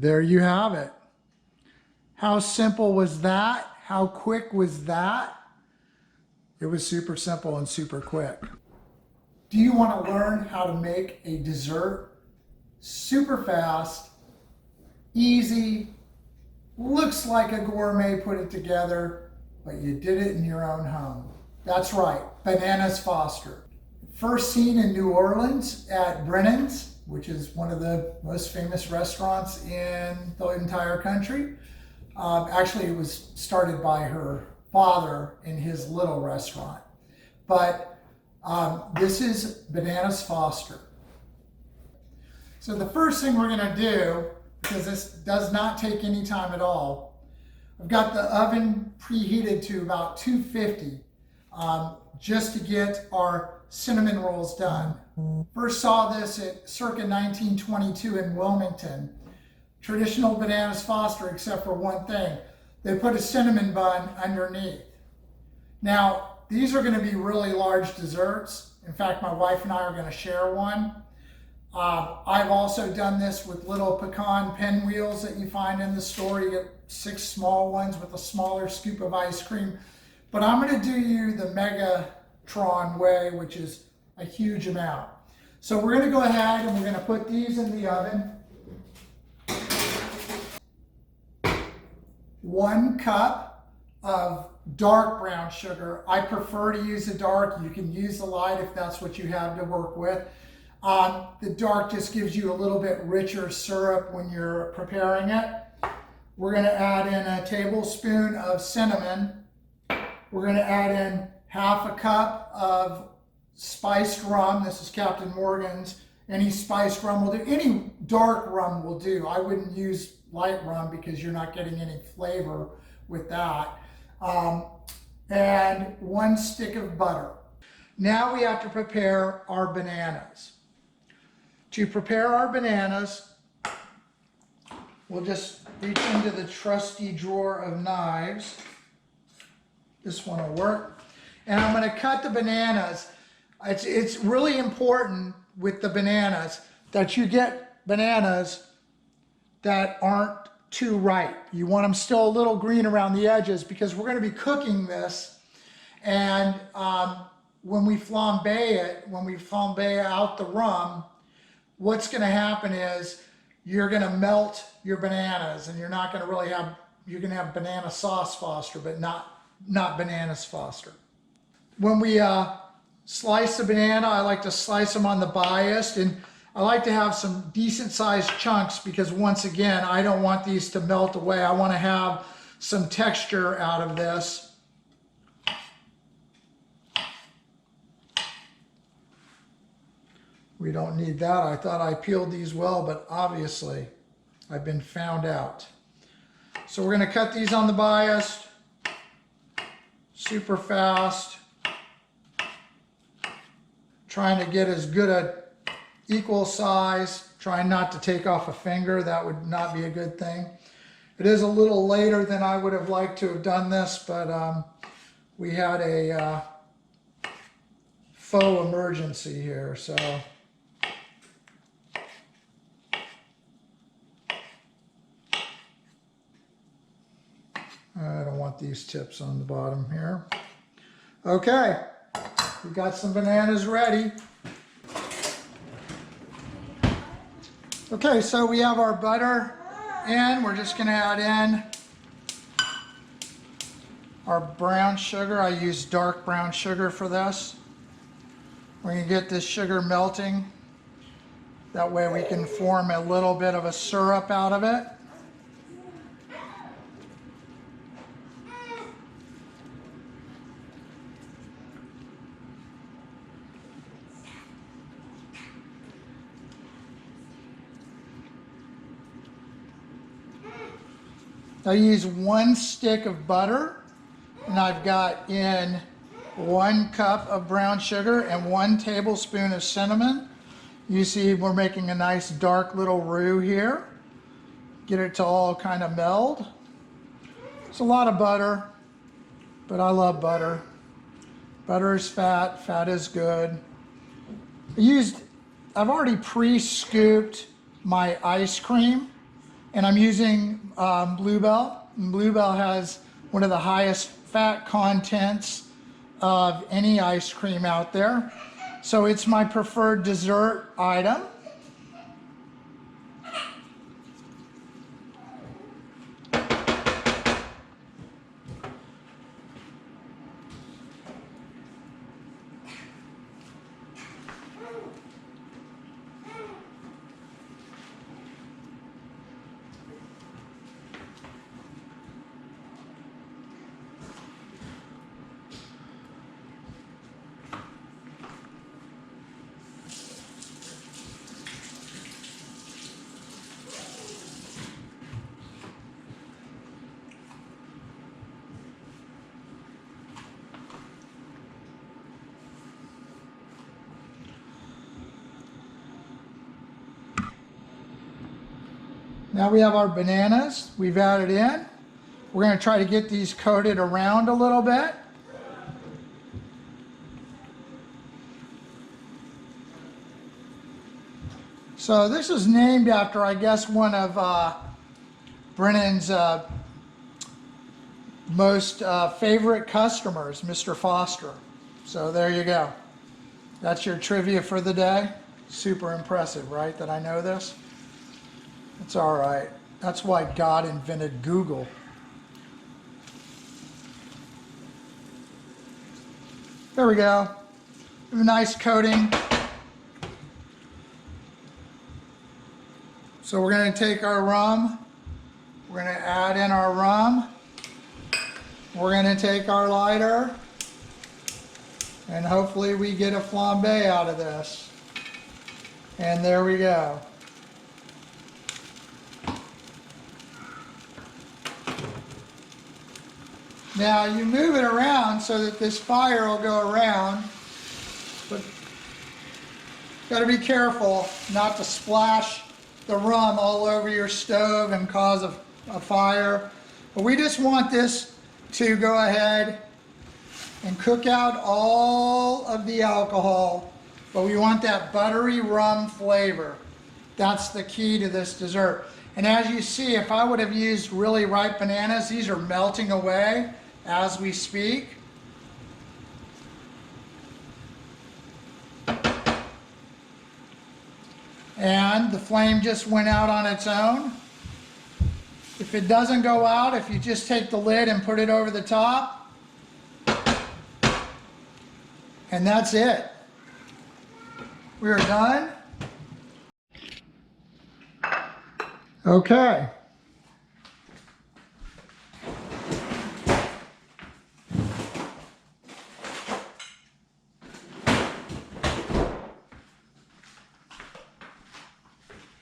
There you have it. How simple was that? How quick was that? It was super simple and super quick. Do you want to learn how to make a dessert super fast, easy, looks like a gourmet put it together, but you did it in your own home? That's right, Bananas Foster. First seen in New Orleans at Brennan's, which is one of the most famous restaurants in the entire country. Actually, it was started by her father in his little restaurant. But this is Bananas Foster. So the first thing we're gonna do, because this does not take any time at all, I've got the oven preheated to about 250 just to get our cinnamon rolls done. First saw this at circa 1922 in Wilmington. Traditional Bananas Foster, except for one thing. They put a cinnamon bun underneath. Now, these are going to be really large desserts. In fact, my wife and I are going to share one. I've also done this with little pecan pinwheels that you find in the store. You get 6 small ones with a smaller scoop of ice cream. But I'm going to do you the Megatron way, which is a huge amount. So we're going to go ahead and we're going to put these in the oven. 1 cup of dark brown sugar. I prefer to use the dark. You can use the light if that's what you have to work with. The dark just gives you a little bit richer syrup when you're preparing it. We're going to add in a tablespoon of cinnamon. We're going to add in half a cup of spiced rum. This is Captain Morgan's. Any spiced rum will do. Any dark rum will do. I wouldn't use light rum because you're not getting any flavor with that. And 1 stick of butter. Now we have to prepare our bananas. To prepare our bananas, we'll just reach into the trusty drawer of knives. This one will work. And I'm going to cut the bananas. It's really important with the bananas that you get bananas that aren't too ripe. You want them still a little green around the edges because we're going to be cooking this. And when we flambe it, when we flambe out the rum, what's going to happen is you're going to melt your bananas and you're not going to really have, you're going to have banana sauce Foster, but not Bananas Foster. When we slice the banana, I like to slice them on the bias, and I like to have some decent sized chunks because once again, I don't want these to melt away. I want to have some texture out of this. We don't need that. I thought I peeled these well, but obviously I've been found out. So we're going to cut these on the bias super fast, trying to get as good a equal size, trying not to take off a finger. That would not be a good thing. It is a little later than I would have liked to have done this, but we had a faux emergency here, so. I don't want these tips on the bottom here. Okay, we got some bananas ready. Okay, so we have our butter in. We're just going to add in our brown sugar. I use dark brown sugar for this. We're going to get this sugar melting. That way we can form a little bit of a syrup out of it. I use 1 stick of butter, and I've got in 1 cup of brown sugar and 1 tablespoon of cinnamon. You see we're making a nice dark little roux here. Get it to all kind of meld. It's a lot of butter, but I love butter. Butter is fat, fat is good. I've already pre-scooped my ice cream. And I'm using Bluebell. And Bluebell has one of the highest fat contents of any ice cream out there. So it's my preferred dessert item. Now we have our bananas we've added in. We're going to try to get these coated around a little bit. So this is named after, I guess, one of Brennan's most favorite customers, Mr. Foster. So there you go. That's your trivia for the day. Super impressive, right, that I know this? It's all right. That's why God invented Google. There we go. A nice coating. So we're going to take our rum. We're going to add in our rum. We're going to take our lighter. And hopefully we get a flambe out of this. And there we go. Now you move it around so that this fire will go around, but got to be careful not to splash the rum all over your stove and cause a fire. But we just want this to go ahead and cook out all of the alcohol, but we want that buttery rum flavor. That's the key to this dessert. And as you see, if I would have used really ripe bananas, these are melting away as we speak. And the flame just went out on its own. If it doesn't go out, if you just take the lid and put it over the top, and that's it. We are done. Okay.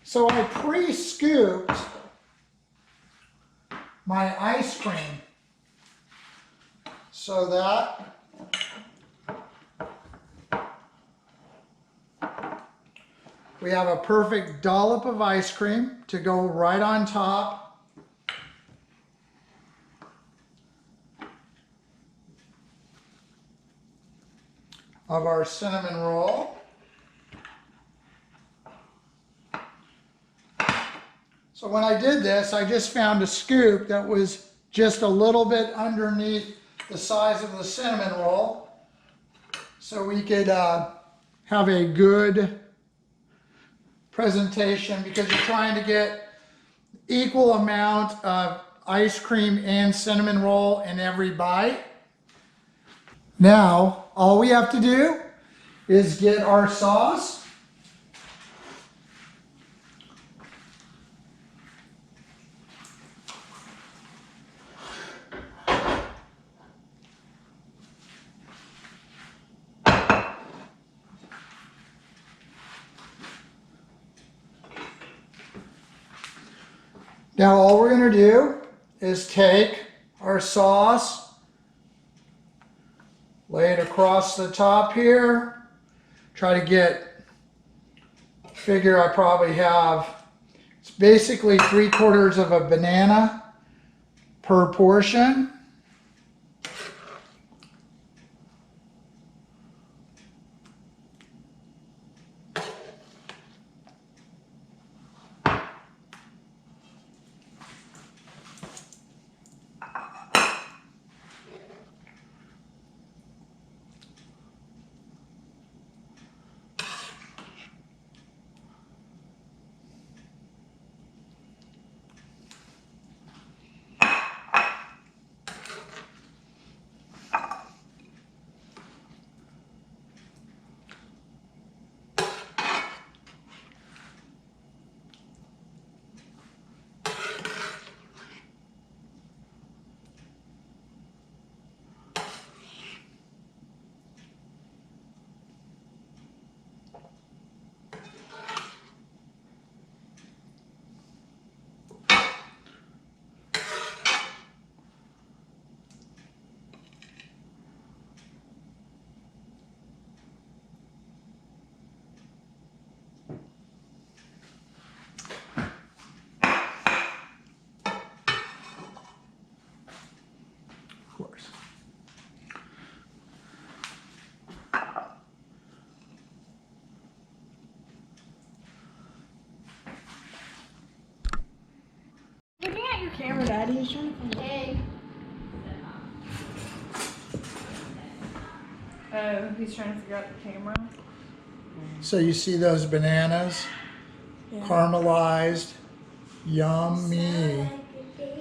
So I pre-scooped my ice cream so that we have a perfect dollop of ice cream to go right on top of our cinnamon roll. So when I did this, I just found a scoop that was just a little bit underneath the size of the cinnamon roll, so we could have a good presentation, because you're trying to get equal amount of ice cream and cinnamon roll in every bite. Now, all we have to do is get our sauce. Now all we're going to do is take our sauce, lay it across the top here, try to figure I probably have, it's basically 3/4 of a banana per portion. camera, Daddy. He's trying to find Hey. Oh, he's trying to figure out the camera. So you see those bananas? Yeah. Caramelized. Yummy.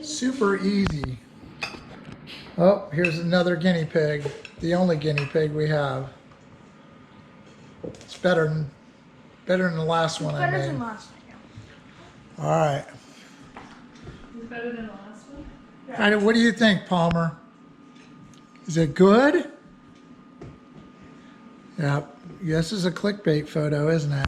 Super easy. Oh, here's another guinea pig. The only guinea pig we have. It's better than the last one I Better made. than last time. All right. Is it better than the last one? What do you think, Palmer? Is it good? Yeah. This is a clickbait photo, isn't it?